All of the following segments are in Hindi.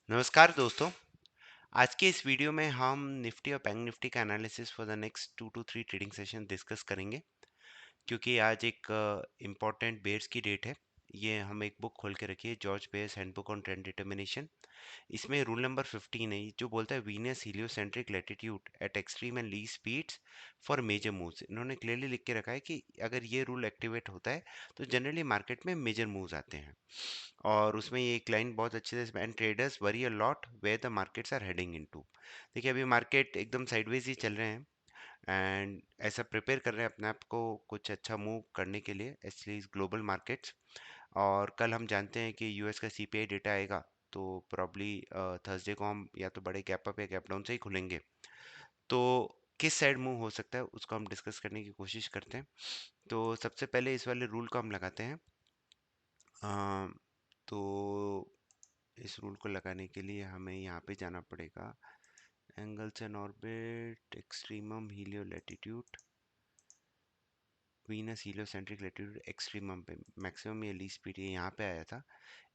नमस्कार दोस्तों। आज के इस वीडियो में हम निफ्टी और बैंक निफ्टी का analysis for the next 2 to 3 trading session discuss करेंगे। क्योंकि आज एक इम्पॉर्टेंट बेयर्स की डेट है। ये हम एक बुक खोल के रखिए, George Bayer's handbook on trend determination. इसमें रूल नंबर 15 है जो बोलता है Venus heliocentric latitude at extreme and least speeds for major moves. इन्होंने क्लियरली लिख के रखा है कि अगर ये रूल एक्टिवेट होता है तो जनरली मार्केट में मेजर मूव्स आते हैं। और उसमें ये एक लाइन बहुत अच्छे से, and traders worry a lot where the markets are heading into. देखिए अभी मार्केट एकदम साइडवेज ही चल रहे हैं एंड ऐसा प्रिपेयर कर रहे हैं अपने आप को कुछ अच्छा मूव करने के लिए, इसलिए ग्लोबल मार्केट्स। और कल हम जानते हैं कि यूएस का सीपीआई डेटा आएगा, तो प्रॉब्ली थर्सडे को हम या तो बड़े गैप अप या गैप डाउन से ही खुलेंगे। तो किस साइड मूव हो सकता है उसको हम डिस्कस करने की कोशिश करते हैं। तो सबसे पहले इस वाले रूल को हम लगाते हैं। तो इस रूल को लगाने के लिए हमें यहाँ पे जाना पड़ेगा, angles and orbit, extremum Helio latitude, Venus heliocentric latitude extremum पे मैक्सिमम या लीस्ट स्पीड, ये यहाँ पे आया था।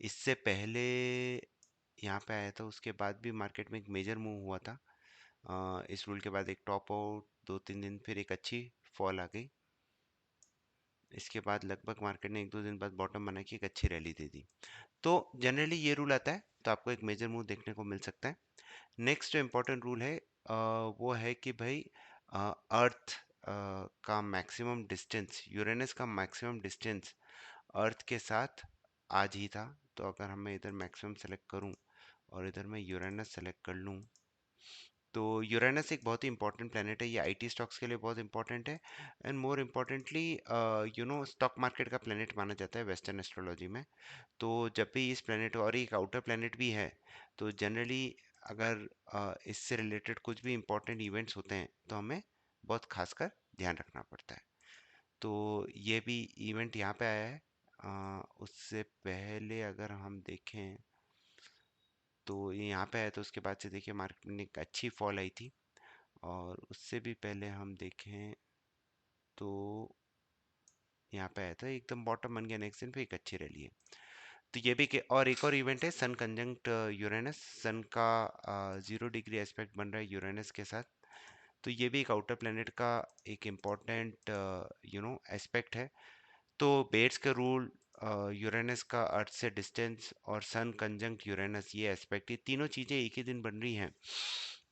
इससे पहले यहाँ पे आया था, उसके बाद भी मार्केट में एक मेजर मूव हुआ था। इस रूल के बाद एक टॉप आउट, 2-3 दिन फिर एक अच्छी फॉल आ गई। इसके बाद लगभग मार्केट ने 1-2 दिन बाद बॉटम बना के एक अच्छी रैली दे दी। तो जनरली ये रूल आता है तो आपको एक मेजर मूव देखने को मिल सकता है। नेक्स्ट जो इम्पोर्टेंट रूल है वो है कि भाई अर्थ का मैक्सिमम डिस्टेंस, यूरेनस का मैक्सिमम डिस्टेंस अर्थ के साथ आज ही था। तो अगर मैं इधर मैक्सिमम सेलेक्ट करूं और इधर मैं यूरेनस सेलेक्ट कर लूं, तो यूरेनस एक बहुत ही इंपॉर्टेंट प्लेनेट है। ये आईटी स्टॉक्स के लिए बहुत इंपॉर्टेंट है and more importantly stock market का प्लेनेट माना जाता है वेस्टर्न एस्ट्रोलॉजी में। तो जब भी इस प्लेनेट, और एक आउटर प्लेनेट भी है, तो जनरली अगर इससे रिलेटेड कुछ भी इंपॉर्टेंट इवेंट्स होते हैं तो हमें बहुत खासकर ध्यान रखना पड़ता है। तो ये भी इवेंट यहाँ पे आया है। उससे पहले अगर हम देखें तो ये यहाँ पे आया, तो उसके बाद से देखिए मार्केट में एक अच्छी फॉल आई थी। और उससे भी पहले हम देखें तो यहाँ पे आया था, एकदम बॉटम बन गया नेक्स्ट दिन, फिर एक अच्छी रैली है। तो ये भी और एक और इवेंट है, सन कंजंक्ट यूरेनस। सन का 0 डिग्री एस्पेक्ट बन रहा है यूरेनस के साथ। तो ये भी एक आउटर प्लेनेट का एक इम्पॉर्टेंट एस्पेक्ट है। तो बेट्स का रूल, यूरेनस का अर्थ से डिस्टेंस और सन कंजंक्ट यूरेनस, ये एस्पेक्ट, ये तीनों चीज़ें एक ही दिन बन रही हैं।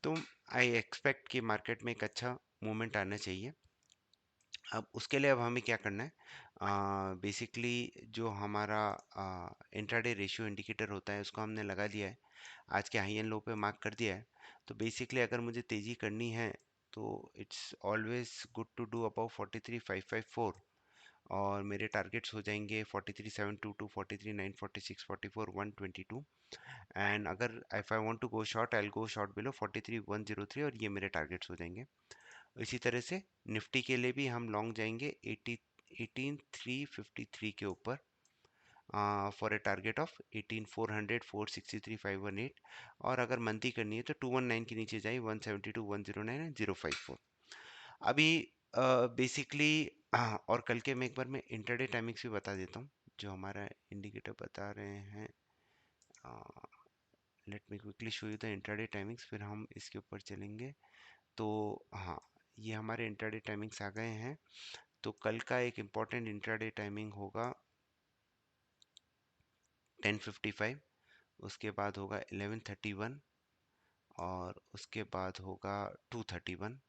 तो आई एक्सपेक्ट कि मार्केट में एक अच्छा मूवमेंट आना चाहिए। अब उसके लिए अब हमें क्या करना है, बेसिकली जो हमारा इंट्राडे रेशियो इंडिकेटर होता है उसको हमने लगा लिया है, आज के हाई एंड लो पे मार्क कर दिया है। तो बेसिकली अगर मुझे तेज़ी करनी है तो it's always good to do above 43,554, और मेरे टारगेट्स हो जाएंगे 43,722, 43,946, 44,122। एंड अगर if I want to go short I will go short below 43,103, और ये मेरे टारगेट्स हो जाएंगे। इसी तरह से निफ्टी के लिए भी हम लॉन्ग जाएंगे 18,353 के ऊपर, फॉर ए टारगेट ऑफ 18,400, 463, 518। और अगर मंथली करनी है तो 219 के नीचे जाइए, 172, 109 एंड 054। अभी बेसिकली और कल के मैं एक बार मैं इंटरडे टाइमिंग्स भी बता देता हूँ, जो हमारा इंडिकेटर बता रहे हैं। Let me quickly show you the intraday timings, फिर हम इसके ऊपर चलेंगे। तो हाँ, ये हमारे इंट्राडे टाइमिंग्स आ गए हैं। तो कल का एक इम्पॉर्टेंट इंट्राडे टाइमिंग होगा 10:55, उसके बाद होगा 11:31, और उसके बाद होगा 2:31।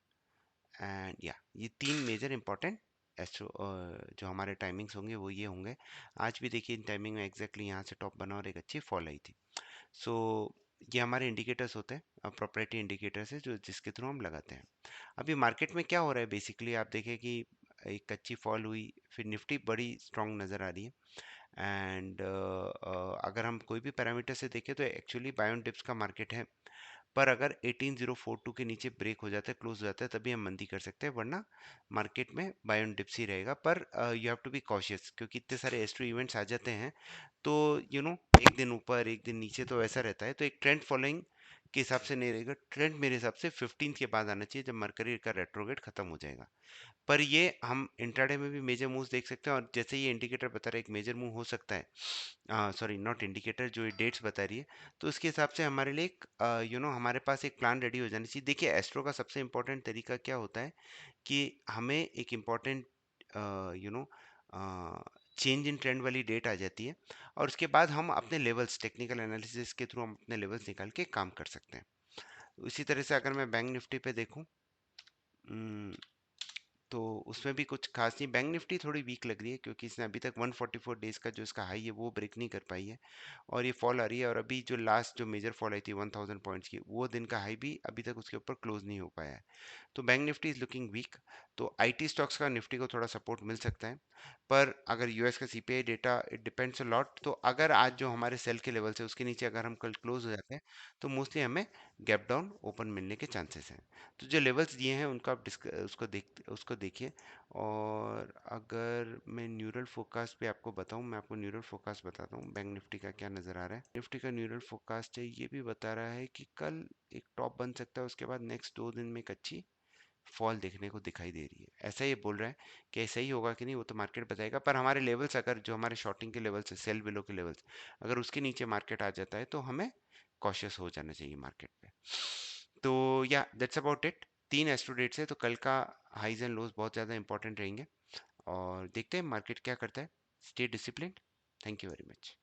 एंड या ये तीन मेजर इंपॉर्टेंट एस्ट्रो जो हमारे टाइमिंग्स होंगे वो ये होंगे। आज भी देखिए इन टाइमिंग में एग्जैक्टली यहाँ से टॉप बना और एक अच्छी फॉल आई थी। सो ये हमारे इंडिकेटर्स होते हैं, प्रॉपर्टी इंडिकेटर्स है जो जिसके थ्रू हम लगाते हैं। अभी मार्केट में क्या हो रहा है, बेसिकली आप देखें कि एक अच्छी फॉल हुई, फिर निफ्टी बड़ी स्ट्रांग नज़र आ रही है। एंड अगर हम कोई भी पैरामीटर से देखें तो एक्चुअली बाय ऑन डिप्स का मार्केट है। पर अगर 18,042 के नीचे ब्रेक हो जाता है, क्लोज हो जाता है, तभी हम मंदी कर सकते हैं, वरना मार्केट में बाय ऑन डिप्स ही रहेगा। पर you have to be cautious, क्योंकि इतने सारे एस्ट्रो इवेंट्स आ जाते हैं। तो एक दिन ऊपर एक दिन नीचे तो ऐसा रहता है। तो एक ट्रेंड फॉलोइंग के हिसाब से नहीं रहेगा। ट्रेंड मेरे हिसाब से 15 के बाद आना चाहिए, जब मरकरी का रेट्रोग्रेड खत्म हो जाएगा। पर ये हम इंट्राडे में भी मेजर मूव्स देख सकते हैं, और जैसे ये इंडिकेटर बता रहा है एक मेजर मूव हो सकता है, सॉरी नॉट इंडिकेटर, जो ये डेट्स बता रही है, तो उसके हिसाब से हमारे लिए एक हमारे पास एक प्लान रेडी हो जाना चाहिए। देखिए एस्ट्रो का सबसे इंपॉर्टेंट तरीका क्या होता है कि हमें एक important you know change in trend वाली डेट आ जाती है, और उसके बाद हम अपने लेवल्स टेक्निकल एनालिसिस के थ्रू हम अपने लेवल्स निकाल के काम कर सकते हैं। उसी तरह से अगर मैं बैंक निफ्टी पे देखूं, तो उसमें भी कुछ खास नहीं। बैंक निफ्टी थोड़ी वीक लग रही है, क्योंकि इसने अभी तक 144 डेज का जो इसका हाई है वो ब्रेक नहीं कर पाई है, और ये फॉल आ रही है। और अभी जो लास्ट जो मेजर फॉल आई थी 1000 पॉइंट्स की, वो दिन का हाई भी अभी तक उसके ऊपर क्लोज नहीं हो पाया है। तो bank Nifty is looking weak. तो आईटी स्टॉक्स का निफ्टी को थोड़ा सपोर्ट मिल सकता है। पर अगर यूएस का CPI data, it depends a lot. तो अगर आज जो हमारे सेल के लेवल से उसके नीचे अगर हम कल क्लोज हो जाते हैं, तो मोस्टली हमें गैप डाउन ओपन मिलने के चांसेस हैं। तो जो लेवल्स दिए हैं उनका आप उसको देखिए। और अगर मैं न्यूरल फोरकास्ट पे आपको बताऊं, मैं आपको न्यूरल फोरकास्ट बताता हूँ बैंक निफ्टी का क्या नज़र आ रहा है। निफ्टी का न्यूरल फोरकास्ट है, ये भी बता रहा है कि कल एक टॉप बन सकता है, उसके बाद नेक्स्ट 2 दिन में एक अच्छी फॉल देखने को दिखाई दे रही है। ऐसा ये बोल रहा है। कि ऐसा ही होगा कि नहीं वो तो मार्केट बताएगा, पर हमारे लेवल्स, अगर जो हमारे शॉर्टिंग के लेवल्स है, सेल बिलो के लेवल्स, अगर उसके नीचे मार्केट आ जाता है तो हमें कॉशियस हो जाना चाहिए मार्केट पे। तो या that's about it. 3 astro dates है, तो कल का हाइज एंड लोज बहुत ज़्यादा इंपॉर्टेंट रहेंगे, और देखते हैं मार्केट क्या करता है। Stay disciplined. Thank you very much.